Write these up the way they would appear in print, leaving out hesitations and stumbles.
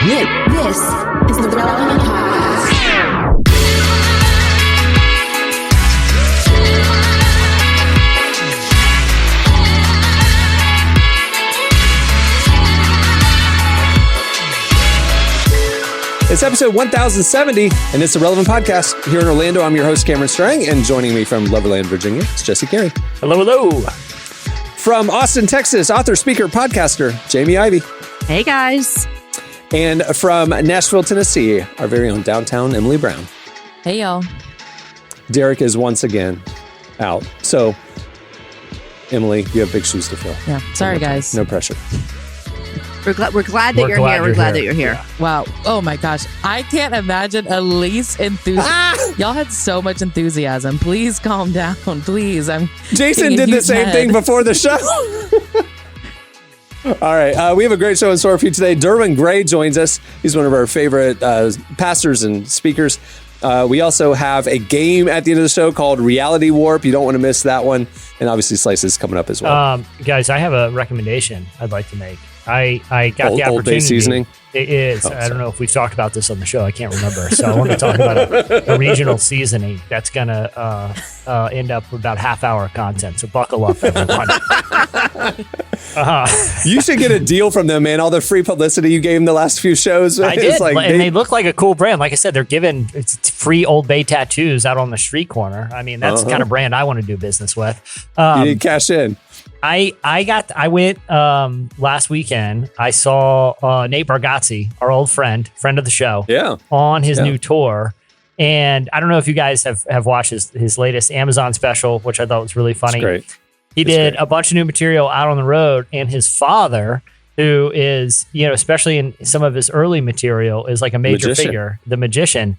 This is the Relevant Podcast. It's episode 1070, and it's the Relevant Podcast. Here in Orlando, I'm your host, Cameron Strang, and joining me from Loverland, Virginia, it's Jesse Carey. Hello, hello. From Austin, Texas, author, speaker, podcaster, Jamie Ivey. Hey, guys. And from Nashville, Tennessee, our very own downtown Emily Brown. Hey, y'all. Derek is once again out. So, Emily, you have big shoes to fill. Yeah. Sorry, guys. No pressure. We're glad that you're here. We're glad that you're here. Wow. Oh, my gosh. I can't imagine Elise enthusiasm. Y'all had so much enthusiasm. Please calm down. Please. Jason did the same thing before the show. All right. We have a great show in store for you today. Derwin Gray joins us. He's one of our favorite pastors and speakers. We also have a game at the end of the show called Reality Warp. You don't want to miss that one. And obviously Slice is coming up as well. Guys, I have a recommendation I'd like to make. I got the opportunity. Old Bay seasoning? It is. I don't know if we've talked about this on the show. I can't remember. So I want to talk about a regional seasoning that's going to end up with about half-hour content. So buckle up, everyone. You should get a deal from them, man. All the free publicity you gave them the last few shows. I did. And they look like a cool brand. Like I said, they're giving free Old Bay tattoos out on the street corner. I mean, that's the kind of brand I want to do business with. You need cash in. I went last weekend. I saw Nate Bargatze, our old friend of the show, on his new tour. And I don't know if you guys have watched his latest Amazon special, which I thought was really funny. It's great. He did a bunch of new material out on the road, and his father, who is, especially in some of his early material, is like a major figure, the magician,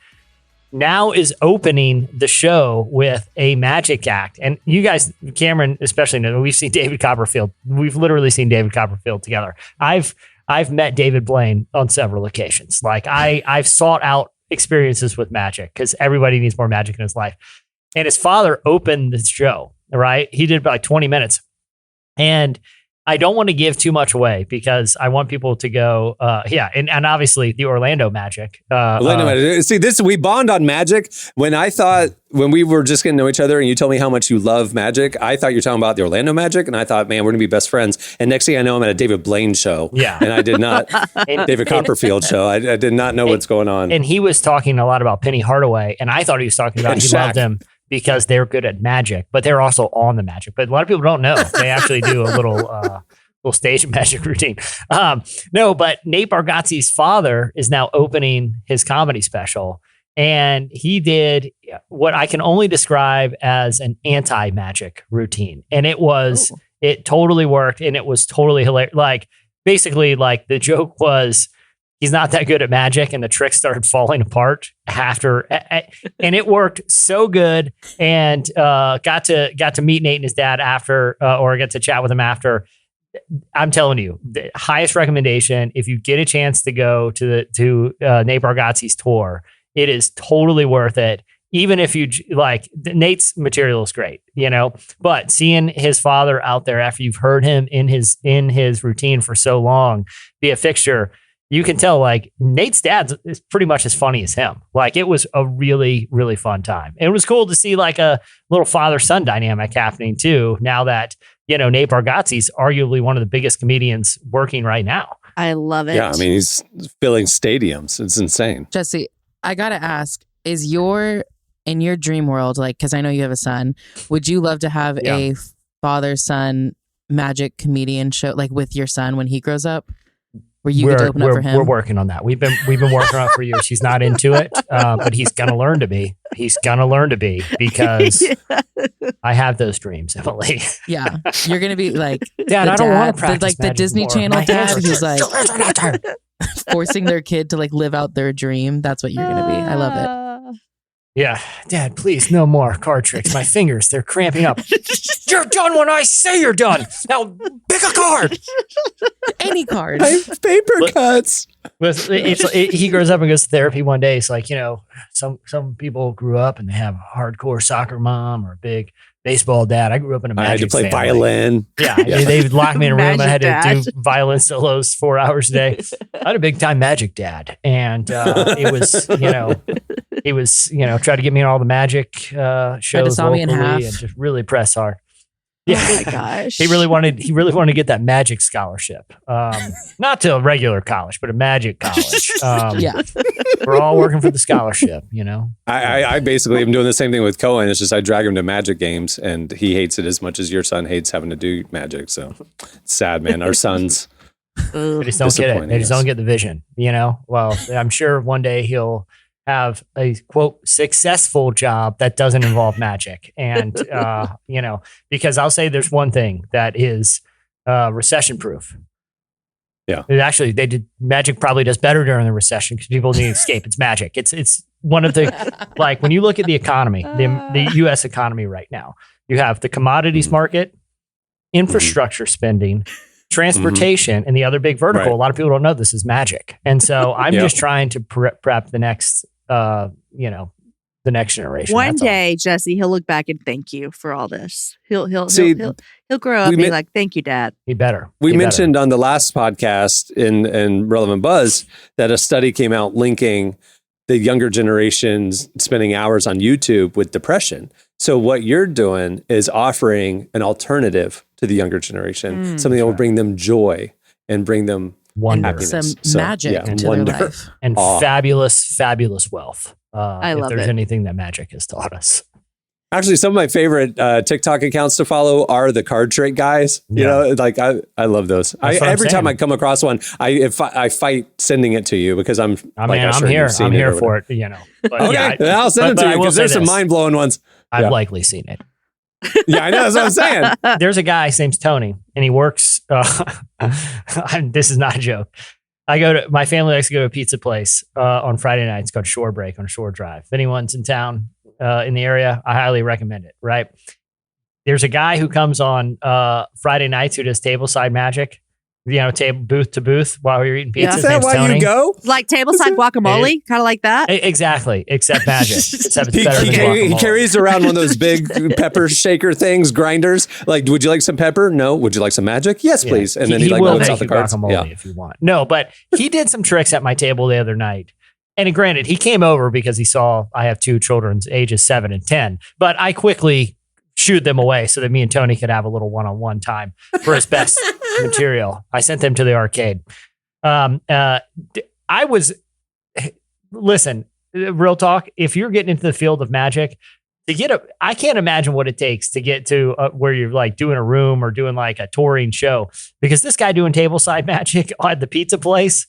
now is opening the show with a magic act. And you guys, Cameron especially, know we've seen David Copperfield. We've literally seen David Copperfield together. I've met David Blaine on several occasions. Like I've sought out experiences with magic because everybody needs more magic in his life. And his father opened the show, right? He did about like 20 minutes. And I don't want to give too much away because I want people to go, and obviously the Orlando Magic. See, we bond on magic. When we were just getting to know each other and you told me how much you love magic, I thought you were talking about the Orlando Magic, and I thought, man, we're going to be best friends. And next thing I know, I'm at a David Blaine show. Yeah. And I did not, David Copperfield show. I did not know what's going on. And he was talking a lot about Penny Hardaway, and I thought he was talking about he loved them because they're good at magic, but they're also on the magic. But a lot of people don't know. They actually do a little stage magic routine. No, but Nate Bargatze's father is now opening his comedy special. And he did what I can only describe as an anti-magic routine. And it totally worked. And it was totally hilarious. Like, basically, like the joke was, he's not that good at magic, and the tricks started falling apart after, and it worked so good. And got to meet Nate and his dad after, or get to chat with him after. I'm telling you, the highest recommendation if you get a chance to go to Nate Bargatze's tour, it is totally worth it. Even if you like, Nate's material is great, but seeing his father out there after you've heard him in his routine for so long be a fixture. You can tell, like, Nate's dad is pretty much as funny as him. Like, it was a really, really fun time. And it was cool to see, like, a little father-son dynamic happening, too, now that, Nate Bargatze's arguably one of the biggest comedians working right now. I love it. Yeah, I mean, he's filling stadiums. It's insane. Jesse, I got to ask, in your dream world, like, because I know you have a son, would you love to have a father-son magic comedian show, like, with your son when he grows up? Where you get to open up for him? We're working on that. We've been working on it for years. He's not into it, but he's gonna learn to be. He's gonna learn to be because I have those dreams, Emily. Yeah, you're gonna be like, Dad, I don't want to practice like the Disney Channel dad who's like forcing their kid to like live out their dream. That's what you're gonna be. I love it. Yeah, Dad, please, no more card tricks. My fingers, they're cramping up. You're done when I say you're done. Now pick a card. Any card. Paper cuts. He grows up and goes to therapy one day. It's like, some people grew up and they have a hardcore soccer mom or a big Baseball dad. I grew up in a magic I had to play family. violin. Yeah, they would lock me in a room. I had Magic to dad. do violin solos 4 hours a day. I had a big time magic dad, and it was, he was, try to get me in all the magic shows saw me in locally half. and just really press hard. Oh my gosh. He really wanted to get that magic scholarship. Not to a regular college, but a magic college. Yeah. We're all working for the scholarship, I basically am doing the same thing with Cohen. It's just I drag him to magic games, and he hates it as much as your son hates having to do magic. So it's sad, man. Our sons. They just don't get it. They just don't get the vision, Well, I'm sure one day he'll have a quote successful job that doesn't involve magic. And, because I'll say there's one thing that is recession proof. Yeah. Actually, magic probably does better during the recession because people need to escape. It's magic. It's one of the, like when you look at the economy, the U.S. economy right now, you have the commodities market, infrastructure spending, transportation, and the other big vertical. Right. A lot of people don't know this is magic. And so I'm just trying to prep the next, the next generation. One That's all. day, Jesse, he'll look back and thank you for all this. He'll grow up we and be mi- like, "Thank you, Dad." He better. We He better. mentioned on the last podcast in Relevant Buzz that a study came out linking the younger generations spending hours on YouTube with depression. So what you're doing is offering an alternative to the younger generation, something that will bring them joy and bring them wonder happiness. Some magic to wonder. their life. and fabulous wealth. I love if there's it. anything that magic has taught us. Actually, some of my favorite TikTok accounts to follow are the card trick guys. I love those. That's what I'm Every time saying. I come across one, I fight sending it to you because I'm I'm sure here. you've seen I'm it here or for it. But Okay, then I'll send but it to I you will because say there's some this. mind blowing ones. I've Yeah. likely seen it. Yeah, I know. That's what I'm saying. There's a guy, his name's Tony, and he works. This is not a joke. My family likes to go to a pizza place on Friday nights called Shore Break on Shore Drive. If anyone's in town in the area, I highly recommend it. Right? There's a guy who comes on Friday nights who does tableside magic. Table booth to booth while you're eating pizza. Yeah. Is His that name's why Tony. you go? Like tableside guacamole, kind of like that. Exactly, except magic. Except it's He, better than he guacamole. carries around one of those big pepper shaker things, grinders. Like, would you like some pepper? No. Would you like some magic? Yes, please. And then he will loads make out the you cards. guacamole Yeah. if you want. No, but he did some tricks at my table the other night. And granted, he came over because he saw I have two children's ages 7 and 10. But I quickly shooed them away so that me and Tony could have a little one-on-one time for his best material. I sent them to the arcade. Listen, real talk. If you're getting into the field of magic, I can't imagine what it takes to get to where you're like doing a room or doing like a touring show, because this guy doing tableside magic at the pizza place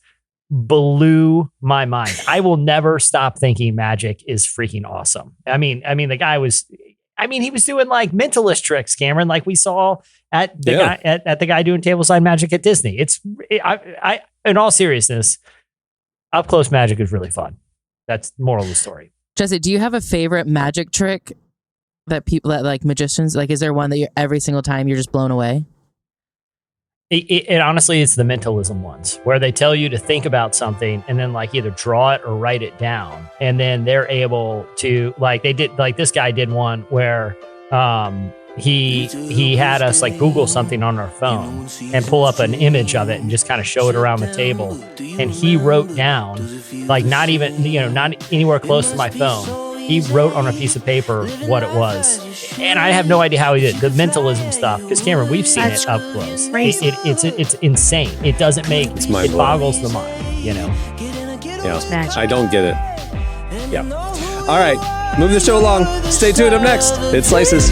blew my mind. I will never stop thinking magic is freaking awesome. I mean, the guy was, he was doing like mentalist tricks, Cameron, like we saw at the guy at the guy doing tableside magic at Disney. I in all seriousness, up close magic is really fun. That's the moral of the story. Jesse, do you have a favorite magic trick that like magicians, like, is there one that every single time you're just blown away? It honestly, it's the mentalism ones where they tell you to think about something and then like either draw it or write it down. And then they're able to this guy did one where he had us like Google something on our phone and pull up an image of it and just kind of show it around the table. And he wrote down, like not anywhere close to my phone. He wrote on a piece of paper what it was. And I have no idea how he did the mentalism stuff. Because Cameron, we've seen it up close. It's insane. It doesn't make, it boggles the mind, Yeah. Magic. I don't get it. Yeah. All right. Move the show along. Stay tuned. Up next, it's Slices.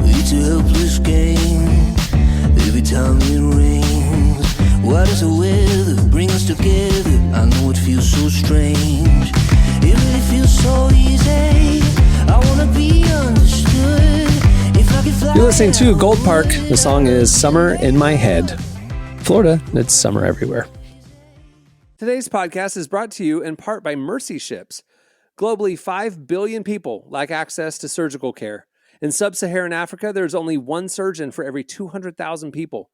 It's a helpless game. Every time it rings, why does the weather bring us together? I know it feels so strange. It really feels so easy. I wanna be understood. If I could You're listening to Gold Park. The song is Summer in My Head. Florida, it's summer everywhere. Today's podcast is brought to you in part by Mercy Ships. Globally, 5 billion people lack access to surgical care. In sub-Saharan Africa, there's only one surgeon for every 200,000 people.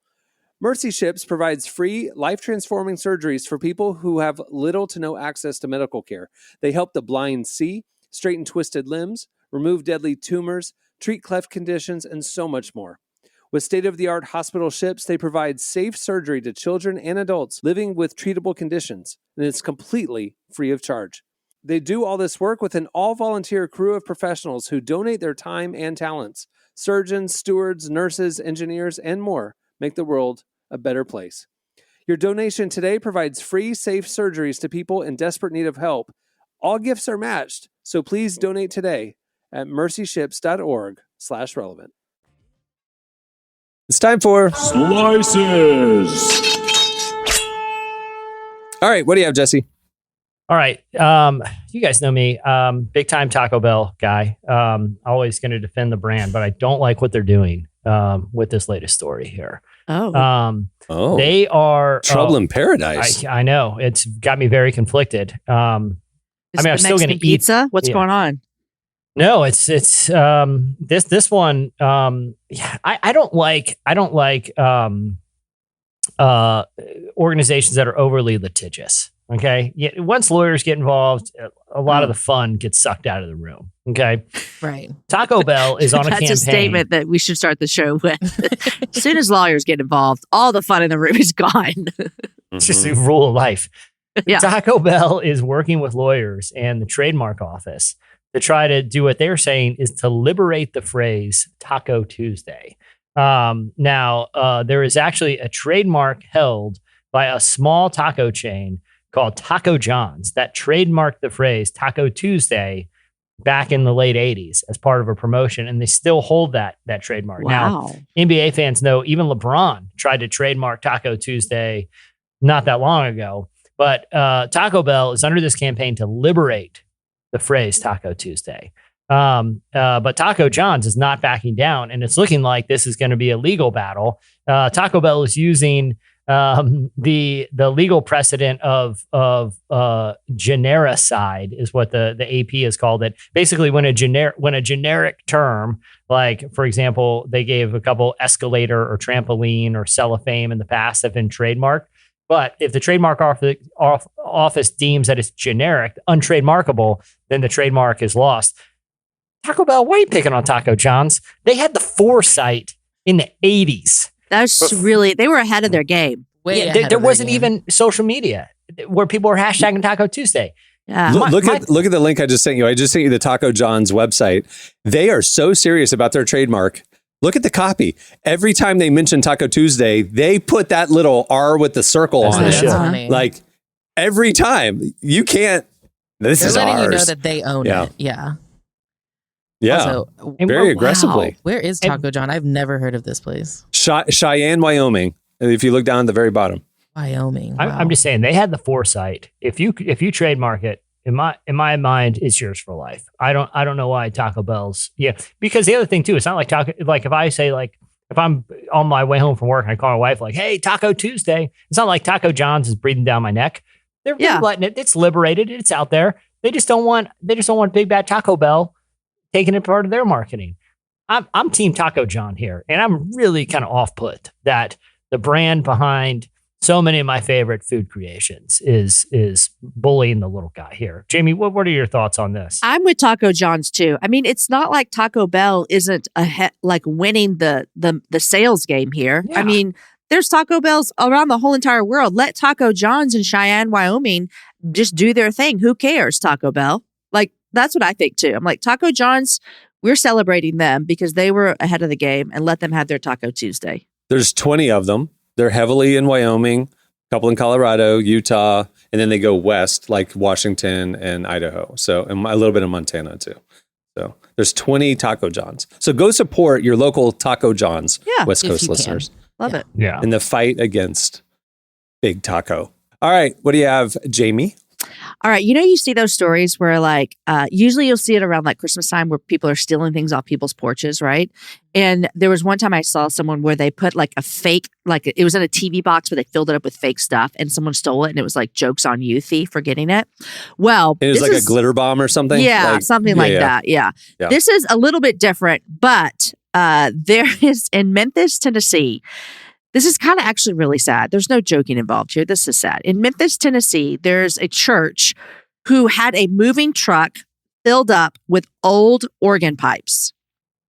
Mercy Ships provides free, life-transforming surgeries for people who have little to no access to medical care. They help the blind see, straighten twisted limbs, remove deadly tumors, treat cleft conditions, and so much more. With state-of-the-art hospital ships, they provide safe surgery to children and adults living with treatable conditions, and it's completely free of charge. They do all this work with an all-volunteer crew of professionals who donate their time and talents. Surgeons, stewards, nurses, engineers, and more make the world a better place. Your donation today provides free, safe surgeries to people in desperate need of help. All gifts are matched, so please donate today at mercyships.org/relevant. It's time for Slices. All right, what do you have, Jesse? All right. You guys know me. Big time Taco Bell guy. Always going to defend the brand, but I don't like what they're doing with this latest story here. They are trouble in paradise. I know. It's got me very conflicted. I'm still going to eat pizza. What's going on? No, it's this one. I don't like organizations that are overly litigious. Okay. Yeah, once lawyers get involved, a lot of the fun gets sucked out of the room. Okay. Right. Taco Bell is on a campaign. That's a statement that we should start the show with. As soon as lawyers get involved, all the fun in the room is gone. It's just a rule of life. Yeah. Taco Bell is working with lawyers and the trademark office to try to do what they're saying is to liberate the phrase Taco Tuesday. Now, there is actually a trademark held by a small taco chain called Taco John's that trademarked the phrase Taco Tuesday back in the late 80s as part of a promotion, and they still hold that trademark. Wow. Now, NBA fans know even LeBron tried to trademark Taco Tuesday not that long ago, but Taco Bell is under this campaign to liberate the phrase Taco Tuesday. But Taco John's is not backing down, and it's looking like this is going to be a legal battle. Taco Bell is using the legal precedent of genericide is what the AP has called it. Basically, when a generic term, like for example, they gave a couple escalator or trampoline or cellophane in the past have been trademarked. But if the trademark office deems that it's generic, untrademarkable, then the trademark is lost. Taco Bell, why are you picking on Taco John's? They had the foresight in the 80s. That's really, they were ahead of their game. There wasn't even social media where people were hashtagging Taco Tuesday. Yeah. Look at the link I just sent you. I just sent you the Taco John's website. They are so serious about their trademark. Look at the copy. Every time they mention Taco Tuesday, they put that little R with the circle on it. Funny. Like every time. You can't. This They're is letting ours. you know that they own it. Yeah. Yeah. Also, very aggressively. Where is Taco John? I've never heard of this place. Cheyenne, Wyoming. If you look down at the very bottom. Wyoming. Wow. I'm just saying they had the foresight. If you trademark it, in my mind, it's yours for life. I don't know why Taco Bell's because the other thing too, it's not like if I say if I'm on my way home from work and I call my wife like, hey, Taco Tuesday, it's not like Taco John's is breathing down my neck. They're letting it. It's liberated. It's out there. They just don't want Big Bad Taco Bell taking it part of their marketing. I'm Team Taco John here, and I'm really kind of off put that the brand behind so many of my favorite food creations is bullying the little guy here. Jamie, what are your thoughts on this? I'm with Taco John's too. I mean, it's not like Taco Bell isn't winning the sales game here. Yeah. I mean, there's Taco Bells around the whole entire world. Let Taco John's in Cheyenne, Wyoming, just do their thing. Who cares, Taco Bell? Like, that's what I think too. I'm like, Taco John's, we're celebrating them because they were ahead of the game, and let them have their Taco Tuesday. There's 20 of them. They're heavily in Wyoming, a couple in Colorado, Utah, and then they go west like Washington and Idaho. So, and a little bit of Montana too. So there's 20 Taco John's. So go support your local Taco John's, West Coast listeners. Love it. Yeah. In the fight against Big Taco. All right. What do you have, Jamie? All right. You see those stories where like, usually you'll see it around like Christmas time where people are stealing things off people's porches, right? And there was one time I saw someone where they put like a fake, like it was in a TV box, but they filled it up with fake stuff and someone stole it and it was like jokes on you, thief, for getting it. Well, it was like a glitter bomb or something? Yeah, like, something like that. Yeah. This is a little bit different, but there is in Memphis, Tennessee. This is kind of actually really sad. There's no joking involved here. This is sad. In Memphis, Tennessee, there's a church who had a moving truck filled up with old organ pipes.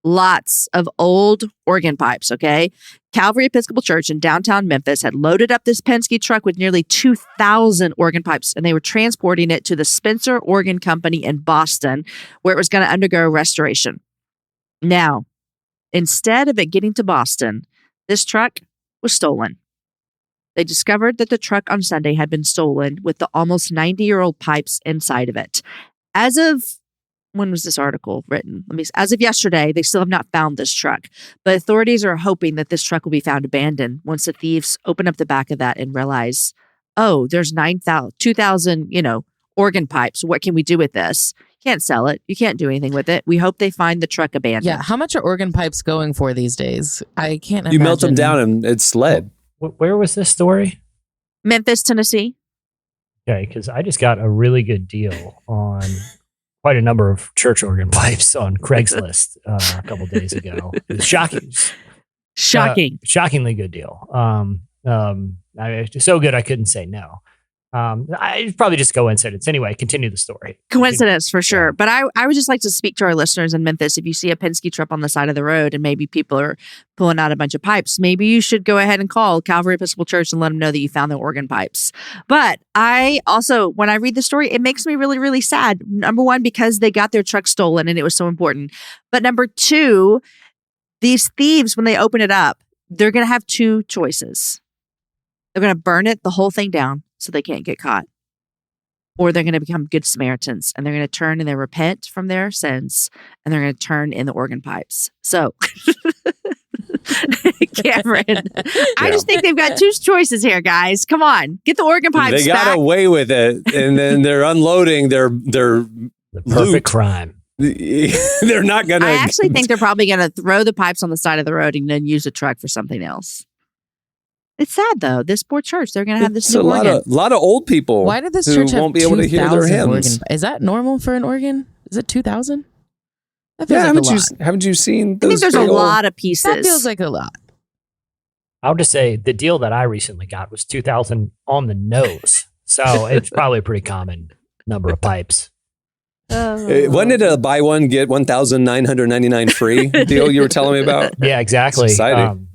Lots of old organ pipes, okay? Calvary Episcopal Church in downtown Memphis had loaded up this Penske truck with nearly 2,000 organ pipes, and they were transporting it to the Spencer Organ Company in Boston, where it was going to undergo restoration. Now, instead of it getting to Boston, this truck was stolen. They discovered that the truck on Sunday had been stolen with the almost 90-year-old pipes inside of it. As of, when was this article written? As of yesterday, they still have not found this truck, but authorities are hoping that this truck will be found abandoned once the thieves open up the back of that and realize, oh, there's 2,000, organ pipes. What can we do with this? Can't sell it. You can't do anything with it. We hope they find the truck abandoned. Yeah. How much are organ pipes going for these days? I can't imagine. You melt them down and it's lead. Where was this story? Memphis, Tennessee. Okay, because I just got a really good deal on quite a number of church organ pipes on Craigslist a couple days ago. It was shocking. Shockingly good deal. So good I couldn't say no. I'd probably just coincidence. Anyway, continue the story. Coincidence for sure. But I would just like to speak to our listeners in Memphis. If you see a Penske truck on the side of the road and maybe people are pulling out a bunch of pipes, maybe you should go ahead and call Calvary Episcopal Church and let them know that you found the organ pipes. But I also, when I read the story, it makes me really, really sad. Number one, because they got their truck stolen and it was so important. But number two, these thieves, when they open it up, they're going to have two choices. They're going to burn it, the whole thing down, so they can't get caught. Or they're going to become good Samaritans and they're going to turn and they repent from their sins and they're going to turn in the organ pipes. So, Cameron, I just think they've got two choices here, guys. Come on, get the organ pipes. They got back. away with it, and then they're unloading their the perfect loot. crime. They're not going to. I actually think they're probably going to throw the pipes on the side of the road and then use the truck for something else. It's sad though. This poor church, they're going to have this new organ. A lot of old people. Why did this who church have won't be able to hear their 2,000 hymns? organ? Is that normal for an organ? Is it 2,000? That feels Yeah, like a lot. haven't you seen I those? think there's a big old- lot of pieces. That feels like a lot. I'll just say the deal that I recently got was 2,000 on the nose. So it's probably a pretty common number of pipes. Wasn't it a buy one get 1,999 free deal you were telling me about? Yeah, exactly. It's exciting.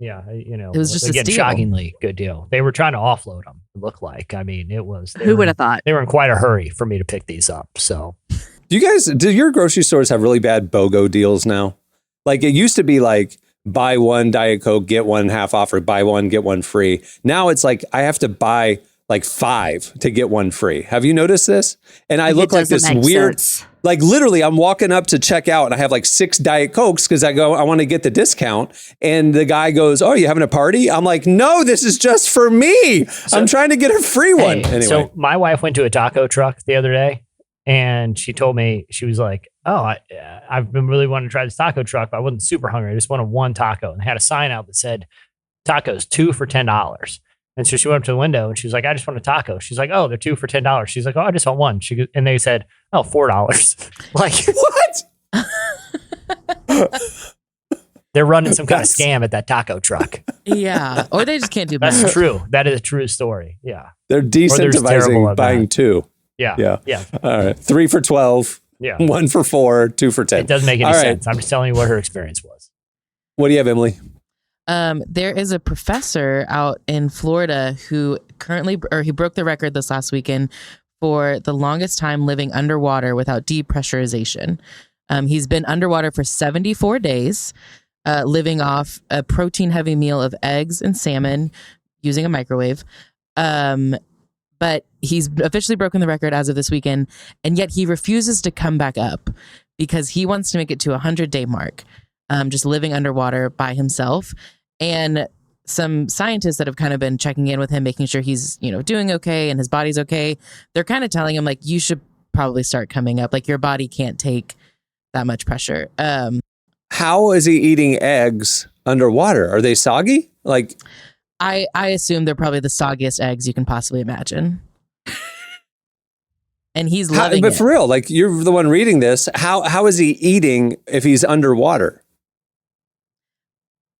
It was just a again, steal. shockingly good deal. They were trying to offload them. It looked like. I mean, it was. Who would have thought? They were in quite a hurry for me to pick these up. So, Do your grocery stores have really bad BOGO deals now? Like it used to be like buy one Diet Coke, get one half off, or buy one, get one free. Now it's like I have to buy like 5 to get one free. Have you noticed this? And I look like this weird, like literally I'm walking up to check out and I have like 6 Diet Cokes because I want to get the discount. And the guy goes, "Oh, you having a party?" I'm like, "No, this is just for me. I'm trying to get a free one." Anyway. So my wife went to a taco truck the other day and she told me, she was like, "Oh, I've been really wanting to try this taco truck, but I wasn't super hungry. I just wanted one taco." And they had a sign out that said, "Tacos 2 for $10. And so she went up to the window and she was like, "I just want a taco." She's like, "Oh, they're 2 for $10. She's like, "Oh, I just want one." And they said, "Oh, $4. Like, What? They're running some kind of scam at that taco truck. Yeah. Or they just can't do That's math. true. That is a true story. Yeah. They're terrible decentivizing at buying that. 2. Yeah. Yeah. Yeah. All right. 3 for 12. Yeah. 1 for 4. 2 for 10. It doesn't make any All right. sense. I'm just telling you what her experience was. What do you have, Emily? There is a professor out in Florida who he broke the record this last weekend for the longest time living underwater without depressurization. He's been underwater for 74 days, living off a protein-heavy meal of eggs and salmon using a microwave. But he's officially broken the record as of this weekend, and yet he refuses to come back up because he wants to make it to a 100-day mark, just living underwater by himself. And some scientists that have kind of been checking in with him, making sure he's, doing okay and his body's okay. They're kind of telling him like, you should probably start coming up. Like your body can't take that much pressure. How is he eating eggs underwater? Are they soggy? Like, I assume they're probably the soggiest eggs you can possibly imagine. And he's loving it. But for real, like you're the one reading this. How is he eating if he's underwater?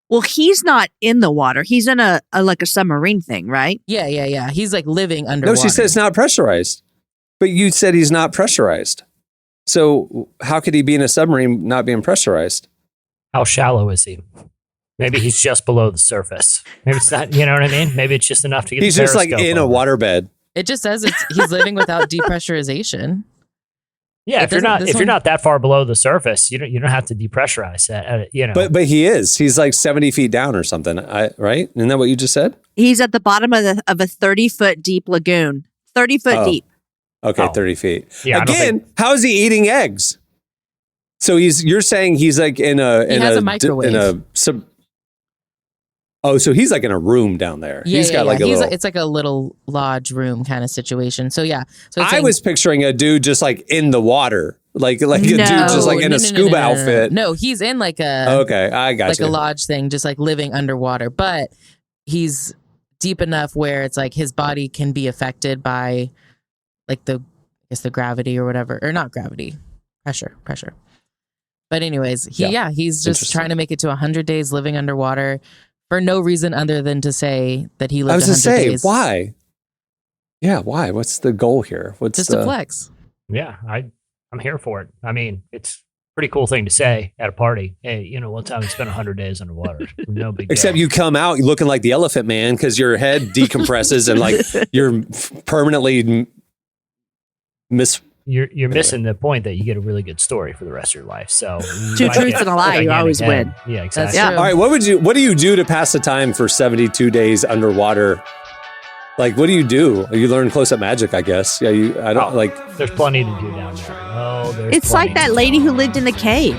Well, he's not in the water. He's in a submarine thing, right? Yeah. He's like living underwater. No, she said it's not pressurized. But you said he's not pressurized. So how could he be in a submarine not being pressurized? How shallow is he? Maybe he's just below the surface. Maybe it's not, you know what I mean? Maybe it's just enough to get He's the just like periscope in a over. waterbed. It just says he's living without depressurization. Yeah, if you're not that far below the surface, you don't have to depressurize that. But he is. He's like 70 feet down or something. Right? Isn't that what you just said? He's at the bottom of a 30-foot deep lagoon. 30-foot deep. Okay, 30 feet. Yeah, again, how is he eating eggs? So you're saying he's like he has a microwave. So he's like in a room down there. Yeah, He's got like it's like a little lodge room kind of situation. So yeah. So I was picturing a dude just like in the water. Like a dude just like in a scuba outfit. No, he's in like a okay, I got you. Like a lodge thing, just like living underwater. But he's deep enough where it's like his body can be affected by like the gravity or whatever, or not gravity, pressure. But anyways, he's just trying to make it to 100 days living underwater for no reason other than to say that he lived 100 days. I was to say, why? Yeah, why? What's the goal here? What's just a flex? Yeah, I'm here for it. I mean, it's a pretty cool thing to say at a party. Hey, one time we spent 100 days underwater. No big deal. Except you come out looking like the Elephant Man because your head decompresses and like you're permanently You're missing the point that you get a really good story for the rest of your life. So two truths and a lie, you always win. Yeah, exactly. Yeah. All right, what do you do to pass the time for 72 days underwater? Like, what do? You learn close-up magic, I guess. Yeah, there's plenty to do down there. It's like that lady who lived in the cave.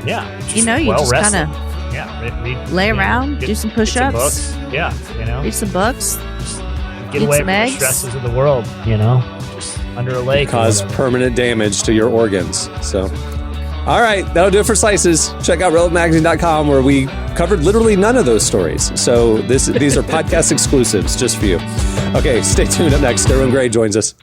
Yeah. You just kind of lay around, do some push-ups. Some books. Yeah, read some books. Get away from the stresses of the world, just under a lake. Cause permanent damage to your organs. So, all right, that'll do it for Slices. Check out relevantmagazine.com where we covered literally none of those stories. So these are podcast exclusives just for you. Okay, stay tuned. Up next, Derwin Gray joins us.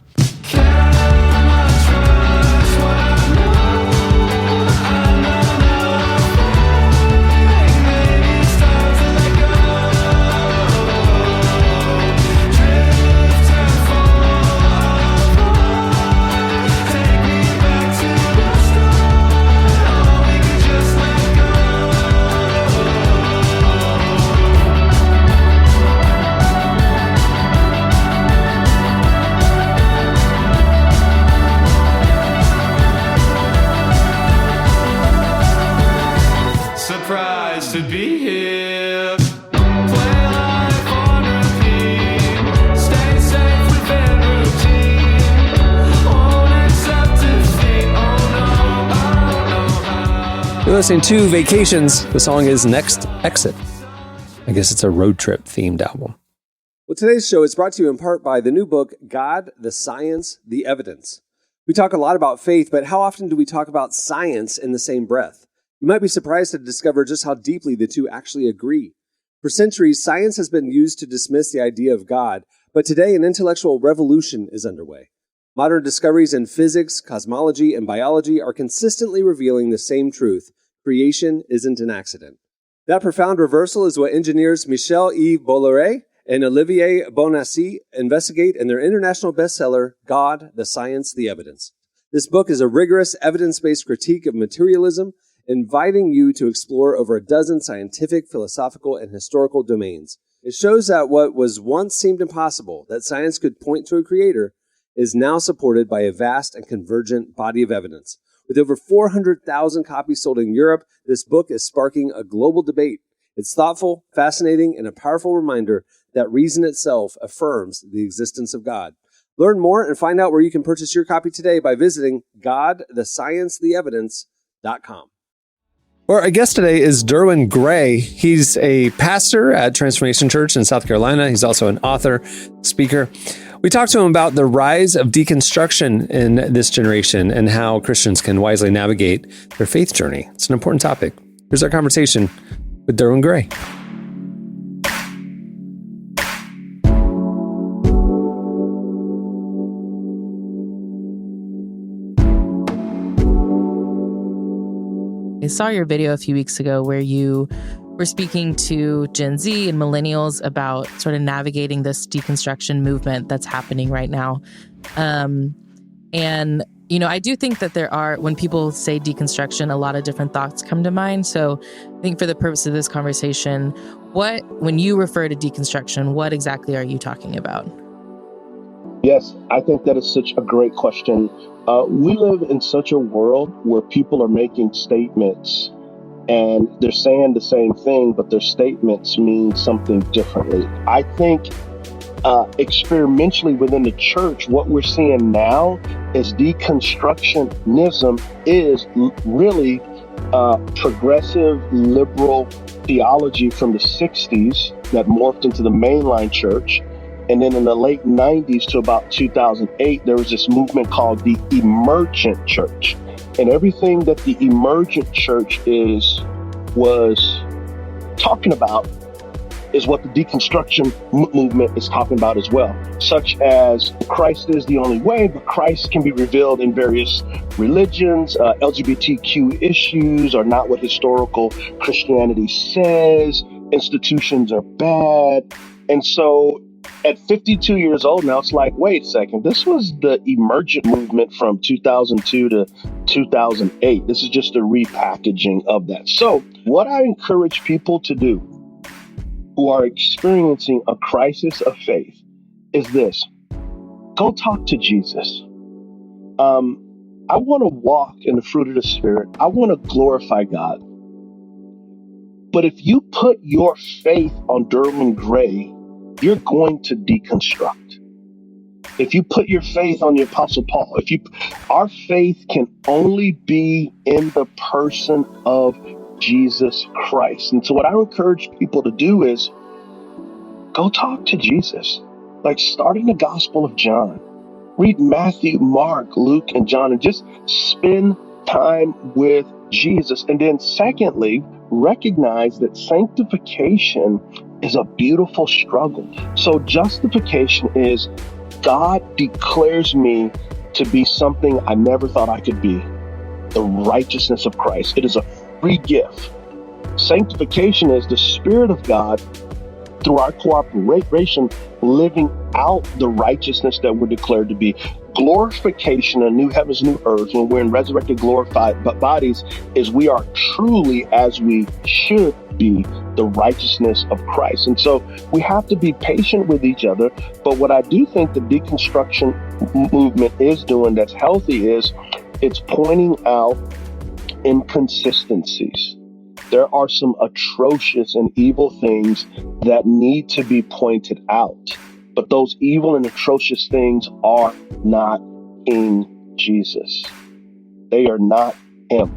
Surprised to be here. Play life on repeat. Stay safe within routine. Won't accept defeat. Oh no. You're listening to Vacations. The song is Next Exit. I guess it's a road trip themed album. Well, today's show is brought to you in part by the new book, God, the Science, the Evidence. We talk a lot about faith, but how often do we talk about science in the same breath? You might be surprised to discover just how deeply the two actually agree. For centuries, science has been used to dismiss the idea of God, but today an intellectual revolution is underway. Modern discoveries in physics, cosmology, and biology are consistently revealing the same truth: creation isn't an accident. That profound reversal is what engineers Michel-Yves Bolloré and Olivier Bonassi investigate in their international bestseller, God, the Science, the Evidence. This book is a rigorous, evidence-based critique of materialism, inviting you to explore over a dozen scientific, philosophical, and historical domains. It shows that what was once seemed impossible, that science could point to a creator, is now supported by a vast and convergent body of evidence. With over 400,000 copies sold in Europe, this book is sparking a global debate. It's thoughtful, fascinating, and a powerful reminder that reason itself affirms the existence of God. Learn more and find out where you can purchase your copy today by visiting godthesciencetheevidence.com. Our guest today is Derwin Gray. He's a pastor at Transformation Church in South Carolina. He's also an author, speaker. We talked to him about the rise of deconstruction in this generation and how Christians can wisely navigate their faith journey. It's an important topic. Here's our conversation with Derwin Gray. I saw your video a few weeks ago where you were speaking to Gen Z and millennials about sort of navigating this deconstruction movement that's happening right now. And, you know, I do think that there are, when people say deconstruction, a lot of different thoughts come to mind. So I think for the purpose of this conversation, when you refer to deconstruction, what exactly are you talking about? Yes, I think that is such a great question. We live in such a world where people are making statements and they're saying the same thing, but their statements mean something differently. I think experimentally within the church, what we're seeing now is deconstructionism is really progressive liberal theology from the 60s that morphed into the mainline church. And then in the late 90s to about 2008, there was this movement called the emergent church. And everything that the emergent church was talking about is what the deconstruction movement is talking about as well, such as Christ is the only way, but Christ can be revealed in various religions. LGBTQ issues are not what historical Christianity says. Institutions are bad. And so at 52 years old now, it's like, wait a second, this was the emergent movement from 2002 to 2008. This is just a repackaging of that. So what I encourage people to do who are experiencing a crisis of faith is this: go talk to Jesus. I want to walk in the fruit of the Spirit. I want to glorify God. But if you put your faith on Derwin Gray, you're going to deconstruct. If you put your faith on the Apostle Paul, our faith can only be in the person of Jesus Christ. And so what I encourage people to do is go talk to Jesus. Like, start in the Gospel of John. Read Matthew, Mark, Luke, and John, and just spend time with Jesus. And then secondly, recognize that sanctification is a beautiful struggle. So justification is God declares me to be something I never thought I could be, the righteousness of Christ. It is a free gift. Sanctification is the Spirit of God through our cooperation living out the righteousness that we're declared to be. Glorification, a new heavens, new earth, when we're in resurrected, glorified bodies, is we are truly as we should be, the righteousness of Christ. And so we have to be patient with each other. But what I do think the deconstruction movement is doing that's healthy is it's pointing out inconsistencies. There are some atrocious and evil things that need to be pointed out. But those evil and atrocious things are not King Jesus. They are not him.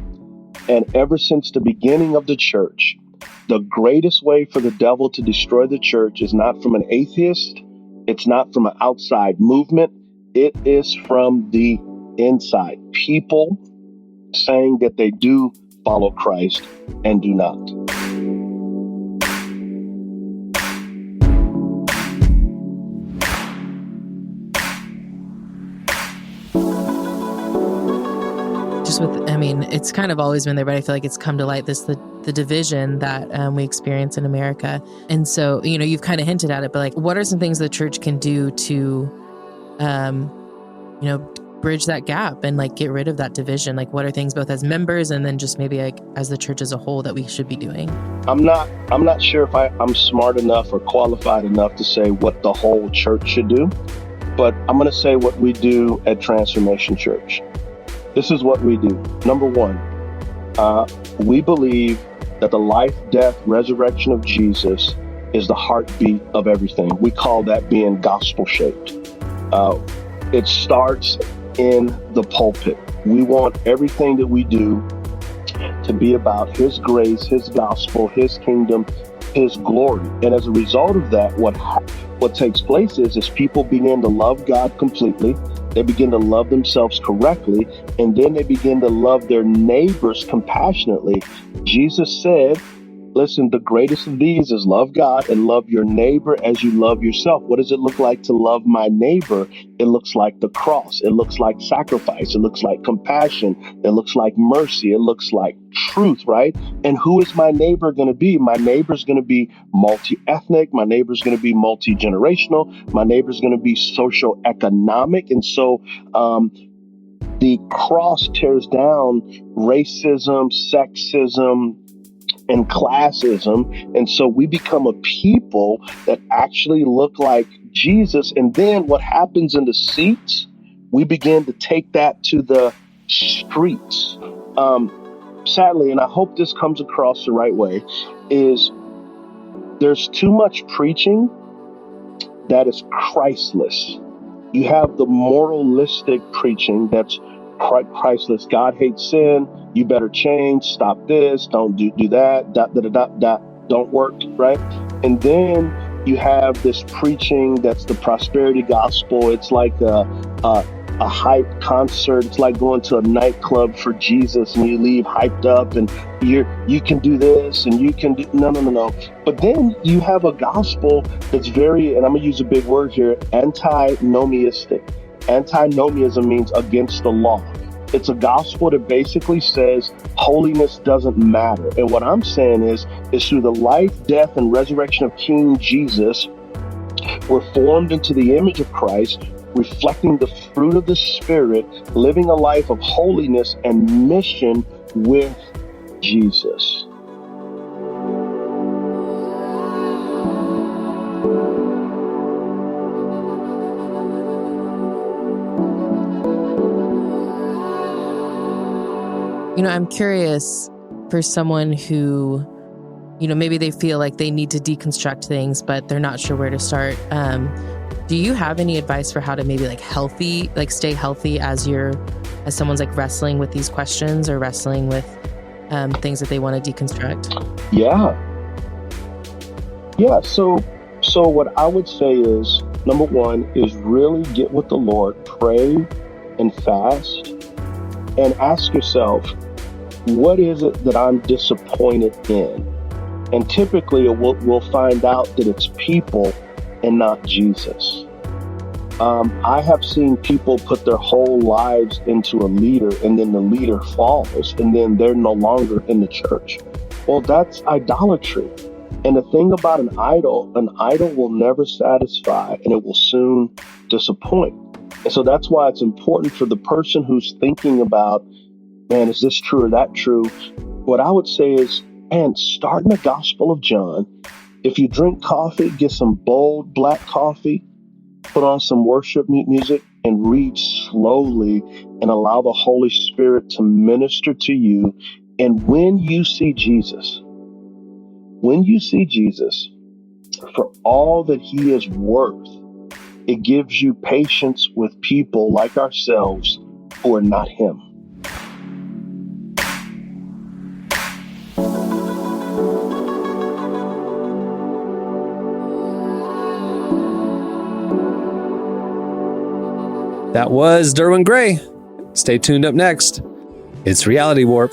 And ever since the beginning of the church, the greatest way for the devil to destroy the church is not from an atheist. It's not from an outside movement. It is from the inside. People saying that they do follow Christ and do not. It's kind of always been there, but I feel like it's come to light, the division that we experience in America. And so, you've kind of hinted at it, but like, what are some things the church can do to, bridge that gap and like get rid of that division? Like, what are things both as members and then just maybe like as the church as a whole that we should be doing? I'm not sure if I'm smart enough or qualified enough to say what the whole church should do, but I'm going to say what we do at Transformation Church. This is what we do. Number one, we believe that the life, death, resurrection of Jesus is the heartbeat of everything. We call that being gospel-shaped. It starts in the pulpit. We want everything that we do to be about his grace, his gospel, his kingdom, his glory. And as a result of that, what takes place is people begin to love God completely. They begin to love themselves correctly, and then they begin to love their neighbors compassionately. Jesus said, listen, the greatest of these is love God and love your neighbor as you love yourself. What does it look like to love my neighbor? It looks like the cross. It looks like sacrifice. It looks like compassion. It looks like mercy. It looks like truth, right? And who is my neighbor going to be? My neighbor's going to be multi-ethnic. My neighbor's going to be multi-generational. My neighbor's going to be socio-economic. And so the cross tears down racism, sexism, and classism. And so we become a people that actually look like Jesus. And then what happens in the seats, we begin to take that to the streets. Sadly, and I hope this comes across the right way, is there's too much preaching that is Christless. You have the moralistic preaching that's Christless. God hates sin. You better change. Stop this. Don't do that. Don't work, right? And then you have this preaching that's the prosperity gospel. It's like a hype concert. It's like going to a nightclub for Jesus, and you leave hyped up, and you can do this, and you can do no. But then you have a gospel that's very, and I'm gonna use a big word here, antinomiistic. Antinomiism means against the law. It's a gospel that basically says holiness doesn't matter. And what I'm saying is through the life, death, and resurrection of King Jesus, we're formed into the image of Christ, reflecting the fruit of the Spirit, living a life of holiness and mission with Jesus. I'm curious for someone who, maybe they feel like they need to deconstruct things, but they're not sure where to start. Do you have any advice for how to maybe stay healthy as someone's like wrestling with these questions or wrestling with things that they want to deconstruct? Yeah. So what I would say is, number one is really get with the Lord, pray and fast, and ask yourself, what is it that I'm disappointed in? And typically we'll find out that it's people and not Jesus. I have seen people put their whole lives into a leader, and then the leader falls, and then they're no longer in the church. Well, that's idolatry. And the thing about an idol will never satisfy, and it will soon disappoint. And so that's why it's important for the person who's thinking about, man, is this true or that true? What I would say is, man, start in the Gospel of John. If you drink coffee, get some bold black coffee, put on some worship music, and read slowly and allow the Holy Spirit to minister to you. And when you see Jesus, for all that he is worth, it gives you patience with people like ourselves who are not him. That was Derwin Gray. Stay tuned. Up next, it's Reality Warp.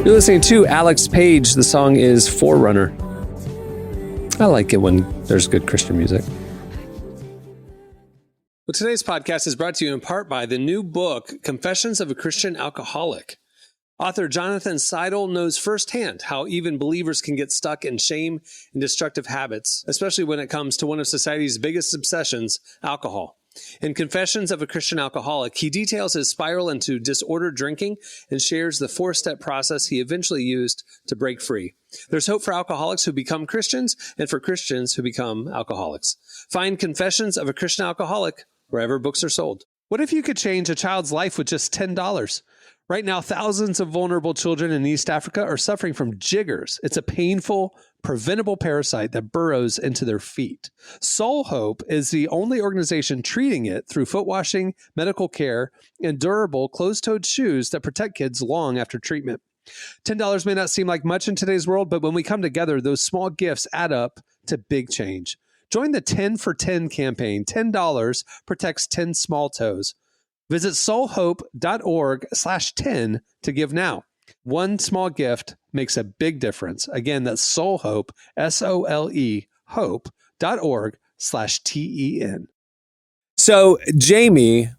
You're listening to Alex Page. The song is Forerunner. I like it when there's good Christian music. Well, today's podcast is brought to you in part by the new book, Confessions of a Christian Alcoholic. Author Jonathan Seidel knows firsthand how even believers can get stuck in shame and destructive habits, especially when it comes to one of society's biggest obsessions, alcohol. In Confessions of a Christian Alcoholic, he details his spiral into disordered drinking and shares the 4-step process he eventually used to break free. There's hope for alcoholics who become Christians and for Christians who become alcoholics. Find Confessions of a Christian Alcoholic wherever books are sold. What if you could change a child's life with just $10? Right now, thousands of vulnerable children in East Africa are suffering from jiggers. It's a painful, preventable parasite that burrows into their feet. Soul Hope is the only organization treating it through foot washing, medical care, and durable closed-toed shoes that protect kids long after treatment. $10 may not seem like much in today's world, but when we come together, those small gifts add up to big change. Join the 10 for 10 campaign. $10 protects 10 small toes. Visit soulhope.org/10 to give now. One small gift makes a big difference. Again, that's soulhope, SOLE, hope.org/TEN. So Jamie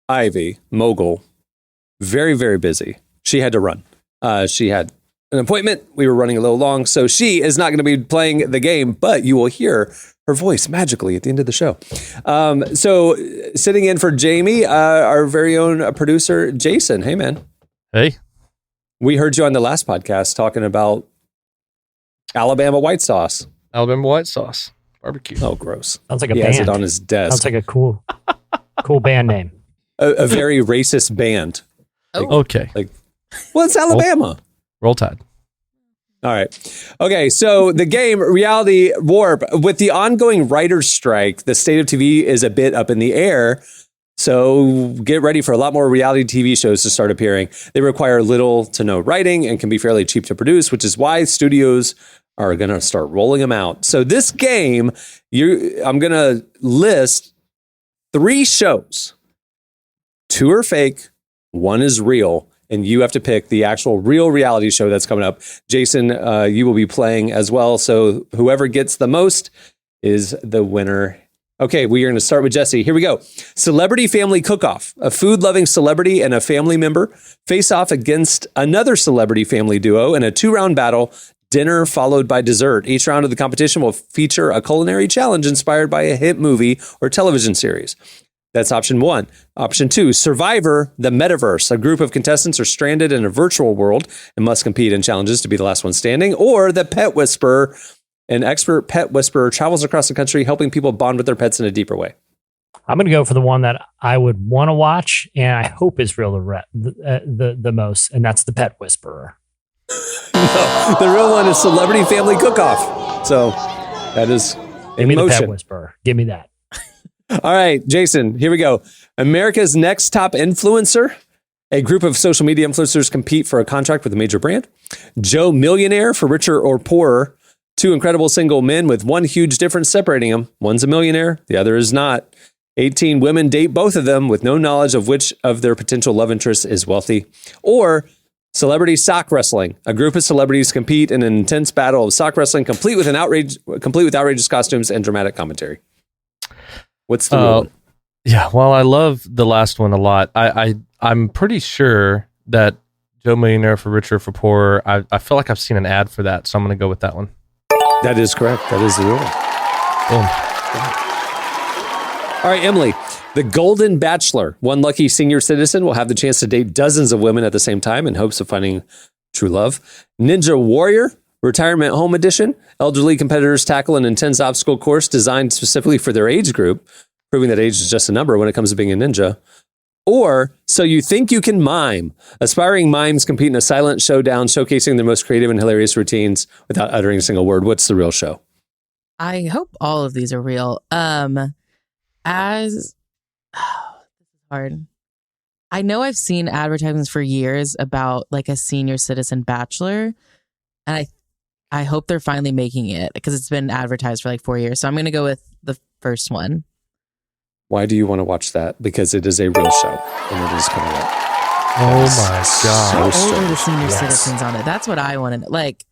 Ivy, mogul, very, very busy. She had to run. She had an appointment. We were running a little long, so she is not going to be playing the game, but you will hear her voice magically at the end of the show. So sitting in for Jamie, our very own producer, Jason. Hey, man. Hey. We heard you on the last podcast talking about Alabama white sauce. Alabama white sauce. Barbecue. Oh, gross. Sounds like a he band. has it on his desk. Sounds like a cool band name. A very racist band. Okay. Well, it's Alabama. Roll Tide. All right. Okay, so the game Reality Warp, with the ongoing writer's strike, the state of TV is a bit up in the air. So get ready for a lot more reality TV shows to start appearing. They require little to no writing and can be fairly cheap to produce, which is why studios are going to start rolling them out. So this game, I'm going to list 3 shows. 2 are fake, 1 is real. And you have to pick the actual real reality show that's coming up. Jason, you will be playing as well. So whoever gets the most is the winner. Okay, we are going to start with Jesse. Here we go. Celebrity Family Cook-Off. A food-loving celebrity and a family member face off against another celebrity family duo in a 2-round battle, dinner followed by dessert. Each round of the competition will feature a culinary challenge inspired by a hit movie or television series. That's option 1. Option 2, Survivor, the Metaverse. A group of contestants are stranded in a virtual world and must compete in challenges to be the last one standing. Or the Pet Whisperer. An expert pet whisperer travels across the country helping people bond with their pets in a deeper way. I'm going to go for the one that I would want to watch and I hope is real the most, and that's the Pet Whisperer. No, the real one is Celebrity Family Cook-Off. So that is Give me the Pet Whisperer. Give me that. All right, Jason, here we go. America's Next Top Influencer. A group of social media influencers compete for a contract with a major brand. Joe Millionaire, for richer or poorer. 2 incredible single men with one huge difference separating them. One's a millionaire, the other is not. 18 women date both of them with no knowledge of which of their potential love interests is wealthy. Or Celebrity Sock Wrestling. A group of celebrities compete in an intense battle of sock wrestling, complete with outrageous costumes and dramatic commentary. What's the rule? Yeah, well, I love the last one a lot. I'm pretty sure that Joe Millionaire, for richer, for poorer. I feel like I've seen an ad for that, so I'm going to go with that one. That is correct. That is the rule. Boom. All right, Emily. The Golden Bachelor. One lucky senior citizen will have the chance to date dozens of women at the same time in hopes of finding true love. Ninja Warrior, Retirement Home Edition. Elderly competitors tackle an intense obstacle course designed specifically for their age group, proving that age is just a number when it comes to being a ninja. Or So You Think You Can Mime. Aspiring mimes compete in a silent showdown showcasing their most creative and hilarious routines without uttering a single word. What's the real show? I hope all of these are real. This is hard. I know I've seen advertisements for years about like a senior citizen bachelor, and I hope they're finally making it because it's been advertised for like 4 years. So I'm going to go with the first one. Why do you want to watch that? Because it is a real show and it is coming up. Oh my God. How old are the senior citizens on it? That's what I want to know. Like,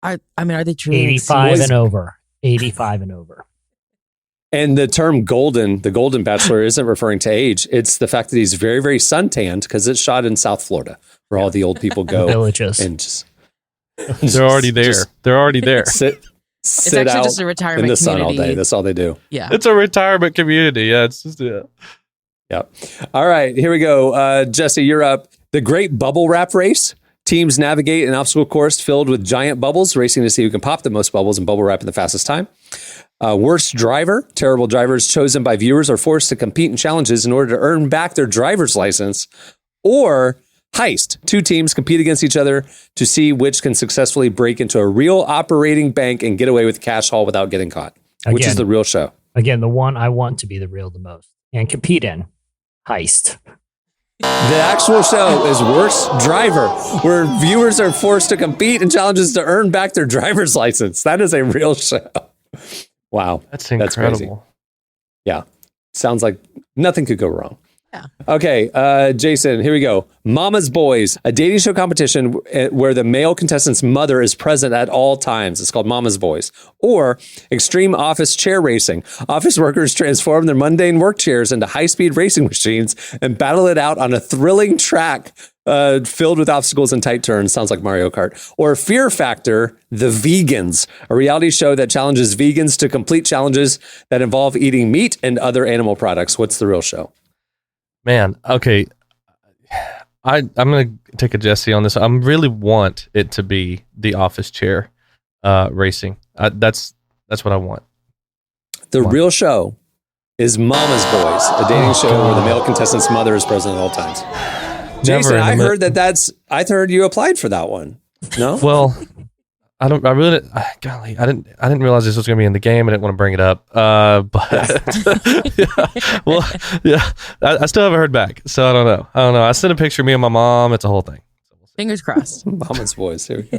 are they truly 85 and over? 85 and over. And the term the golden bachelor isn't referring to age. It's the fact that he's very, very suntanned because it's shot in South Florida where all the old people go. Villages. And just They're already there. They're already there. Sit actually out just a retirement in the sun all community. day. That's all they do. Yeah. It's a retirement community. Yeah, it's just Yeah. All right, here we go. Jesse, you're up. The Great Bubble Wrap Race. Teams navigate an obstacle course filled with giant bubbles, racing to see who can pop the most bubbles and bubble wrap in the fastest time. Worst driver. Terrible drivers chosen by viewers are forced to compete in challenges in order to earn back their driver's license. Or heist. 2 teams compete against each other to see which can successfully break into a real operating bank and get away with cash haul without getting caught, which is the real show. Again, the one I want to be the real the most and compete in. Heist. The actual show is Worst Driver, where viewers are forced to compete in challenges to earn back their driver's license. That is a real show. Wow. That's incredible. That's crazy. Yeah. Sounds like nothing could go wrong. Yeah. Okay, Jason, here we go. Mama's Boys, a dating show competition where the male contestant's mother is present at all times. It's called Mama's Boys. Or Extreme Office Chair Racing. Office workers transform their mundane work chairs into high-speed racing machines and battle it out on a thrilling track filled with obstacles and tight turns. Sounds like Mario Kart. Or Fear Factor, The Vegans, a reality show that challenges vegans to complete challenges that involve eating meat and other animal products. What's the real show? Man, okay. I'm going to take a Jesse on this. I really want it to be the office chair racing. That's what I want. The real show is Mama's Boys, a dating show where the male contestant's mother is present at all times. Jason, I heard you applied for that one. No? Well, I didn't realize this was going to be in the game. I didn't want to bring it up. But I still haven't heard back. So I don't know. I sent a picture of me and my mom. It's a whole thing. Fingers crossed. Mama's Boys. Here we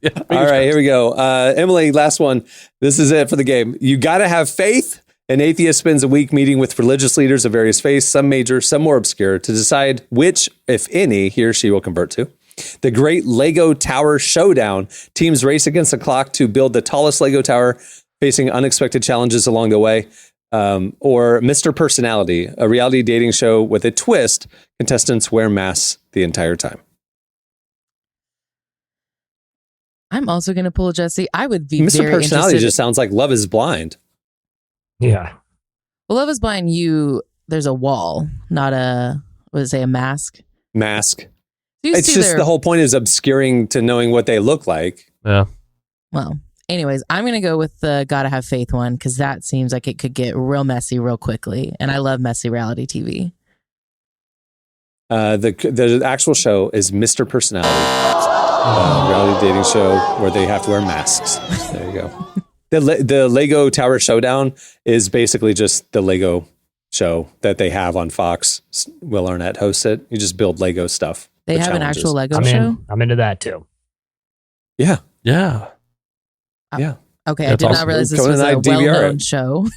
go. All right, here we go. Emily, last one. This is it for the game. You got to have faith. An atheist spends a week meeting with religious leaders of various faiths, some major, some more obscure, to decide which, if any, he or she will convert to. The Great Lego Tower Showdown. Teams race against the clock to build the tallest Lego tower, facing unexpected challenges along the way. Or Mr. Personality, a reality dating show with a twist. Contestants wear masks the entire time. I'm also going to pull Jesse. I would be Mr. very Personality interested. just sounds like Love is Blind. Yeah. Well, Love is Blind, there's a wall, not a mask? Mask. You It's see just their- the whole point is obscuring to knowing what they look like. Yeah. Well, anyways, I'm going to go with the Gotta Have Faith one because that seems like it could get real messy real quickly. And I love messy reality TV. The actual show is Mr. Personality, reality dating show where they have to wear masks. There you go. The Lego Tower Showdown is basically just the Lego show that they have on Fox. Will Arnett hosts it. You just build Lego stuff. They the have an challenges. actual Lego show? I'm into that too. Yeah. Yeah. Yeah. Okay, That's I did awesome. not realize this Conan was and I a DVR well-known it. show.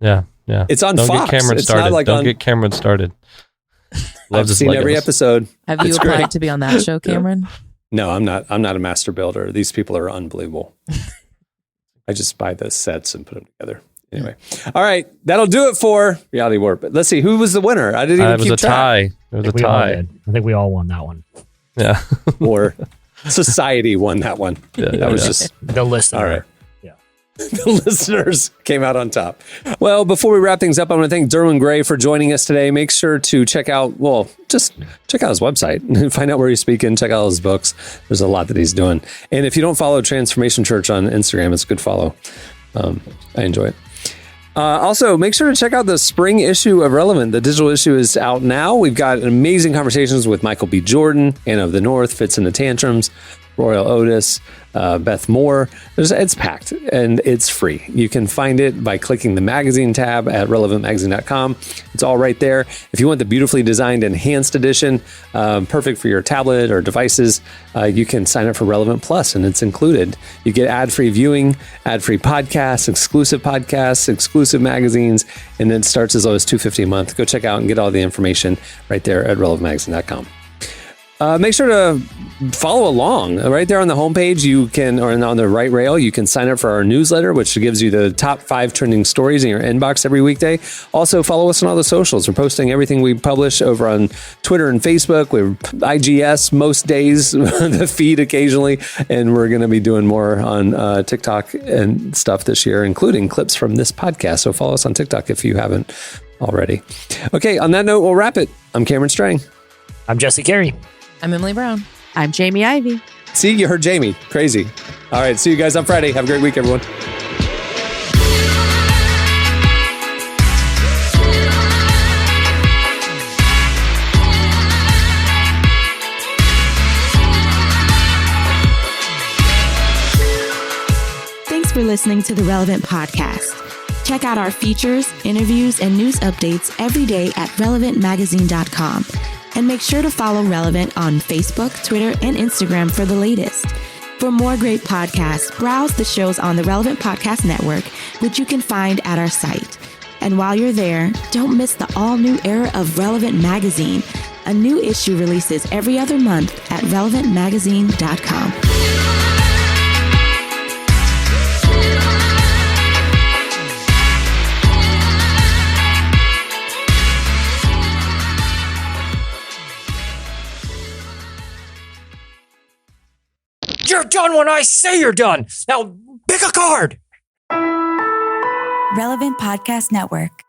Yeah. Yeah. It's on Don't Fox. get Cameron It's started. not like Don't get Cameron started. I've seen every episode. Have you It's applied great. to be on that show, Cameron? No, I'm not a master builder. These people are unbelievable. I just buy the sets and put them together. Anyway. All right. That'll do it for Reality Warp. Let's see. Who was the winner? I didn't even It was keep a track. tie. It was a We all tie. did. I think we all won that one. Yeah. Or Society won that one. That was just The listener. all right. Yeah. The listeners came out on top. Well, before we wrap things up, I want to thank Derwin Gray for joining us today. Make sure to check out his website, find out where he's speaking, check out his books. There's a lot that he's doing. And if you don't follow Transformation Church on Instagram, it's a good follow. I enjoy it. Also, make sure to check out the spring issue of Relevant. The digital issue is out now. We've got amazing conversations with Michael B. Jordan, Anna of the North, Fits in the Tantrums, Royal Otis, Beth Moore. It's packed and it's free. You can find it by clicking the magazine tab at relevantmagazine.com. It's all right there. If you want the beautifully designed enhanced edition, perfect for your tablet or devices, you can sign up for Relevant Plus and it's included. You get ad-free viewing, ad-free podcasts, exclusive magazines, and it starts as low as $2.50 a month. Go check out and get all the information right there at relevantmagazine.com. Make sure to follow along. Right there on the homepage, you can, or on the right rail, you can sign up for our newsletter, which gives you the top 5 trending stories in your inbox every weekday. Also, follow us on all the socials. We're posting everything we publish over on Twitter and Facebook. We're IGS most days, the feed occasionally, and we're going to be doing more on TikTok and stuff this year, including clips from this podcast. So follow us on TikTok if you haven't already. Okay, on that note, we'll wrap it. I'm Cameron Strang. I'm Jesse Carey. I'm Emily Brown. I'm Jamie Ivey. See, you heard Jamie. Crazy. All right, see you guys on Friday. Have a great week, everyone. Thanks for listening to the Relevant Podcast. Check out our features, interviews, and news updates every day at relevantmagazine.com. And make sure to follow Relevant on Facebook, Twitter, and Instagram for the latest. For more great podcasts, browse the shows on the Relevant Podcast Network, which you can find at our site. And while you're there, don't miss the all-new era of Relevant Magazine. A new issue releases every other month at relevantmagazine.com. You're done when I say you're done. Now pick a card. Relevant Podcast Network.